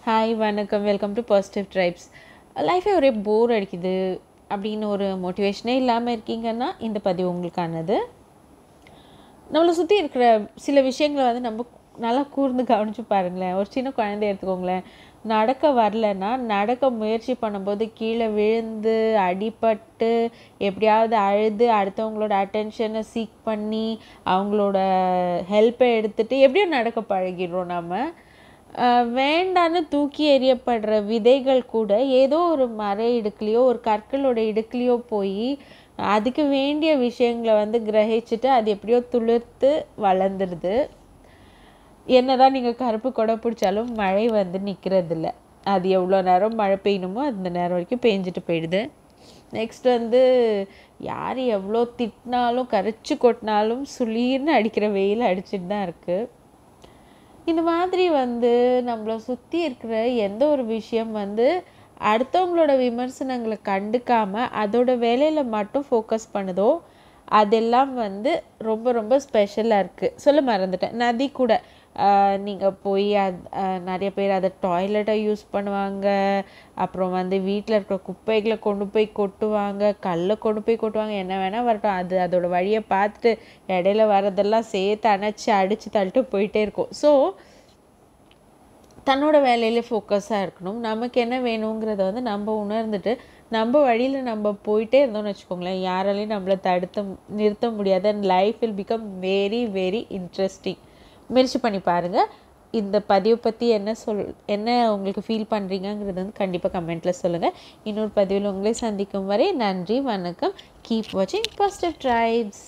Hi வணக்கம் welcome to positive tribes. லைஃபே ஒரே போர் அடிக்குது அப்படின்னு ஒரு மோட்டிவேஷனே இல்லாமல் இருக்கீங்கன்னா இந்த பதிவு உங்களுக்கானது. நம்மளை சுற்றி இருக்கிற சில விஷயங்களை நம்ம நல்லா கூர்ந்து கவனித்து பாருங்களேன். ஒரு சின்ன குழந்தைய எடுத்துக்கோங்களேன். நடக்க வரலன்னா நடக்க முயற்சி பண்ணும்போது கீழே விழுந்து அடிபட்டு எப்படியாவது அழுது அடுத்தவங்களோட அட்டென்ஷனை சீக் பண்ணி அவங்களோட ஹெல்ப்பை எடுத்துகிட்டு எப்படியோ நடக்க பழகிடுறோம். வேண்டான்னு தூக்கி எறியப்படுற விதைகள் கூட ஏதோ ஒரு மர இடுக்குலையோ ஒரு கற்களோட இடுக்குலையோ போய் அதுக்கு வேண்டிய விஷயங்களை கிரகிச்சுட்டு அது எப்படியோ துளிர்த்து வளர்ந்துடுது. என்னதான் நீங்கள் கருப்பு கொடை பிடிச்சாலும் மழை நிற்கிறதில்ல. அது எவ்வளோ நேரம் மழை பெய்யணுமோ அந்த நேரம் வரைக்கும் பெஞ்சிட்டு போயிடுது. நெக்ஸ்ட் யார் எவ்வளோ திட்டினாலும் கரைச்சி கொட்டினாலும் சுளீர்னு அடிக்கிற வெயில் அடிச்சுட்டு தான் இருக்குது. இந்த மாதிரி நம்மளை சுற்றி இருக்கிற எந்த ஒரு விஷயம் அடுத்தவங்களோட விமர்சனங்களை கண்டுக்காமல் அதோட வேலையில் மட்டும் ஃபோக்கஸ் பண்ணுதோ அதெல்லாம் ரொம்ப ரொம்ப ஸ்பெஷலாக இருக்குது. சொல்ல மறந்துட்டேன். நதி கூட நீங்கள் போய் நிறைய பேர் அதை டாய்லெட்டை யூஸ் பண்ணுவாங்க. அப்புறம் வீட்டில் இருக்கிற குப்பைகளை கொண்டு போய் கொட்டுவாங்க, கல்லை கொண்டு போய் கொட்டுவாங்க, என்ன வேணால் வரட்டும். அது அதோட வழியை பார்த்துட்டு இடையில வரதெல்லாம் சேர்த்து அணைச்சி அடித்து தள்ளிட்டு போயிட்டே இருக்கும். ஸோ தன்னோட வேலையிலே ஃபோக்கஸாக இருக்கணும். நமக்கு என்ன வேணுங்கிறத நம்ம உணர்ந்துட்டு நம்ம வழியில் நம்ம போயிட்டே இருந்தோம்னு வச்சுக்கோங்களேன், யாராலையும் நம்மளை நிறுத்த முடியாது. And life will become very very interesting. முயற்சி பண்ணி பாருங்கள். இந்த பதிவை பற்றி என்ன உங்களுக்கு ஃபீல் பண்ணுறீங்கிறது கண்டிப்பாக கமெண்ட்டில் சொல்லுங்கள். இன்னொரு பதிவில் உங்களை சந்திக்கும் வரை நன்றி, வணக்கம். கீப் வாட்சிங் பாசிட்டிவ் ட்ரைப்ஸ்.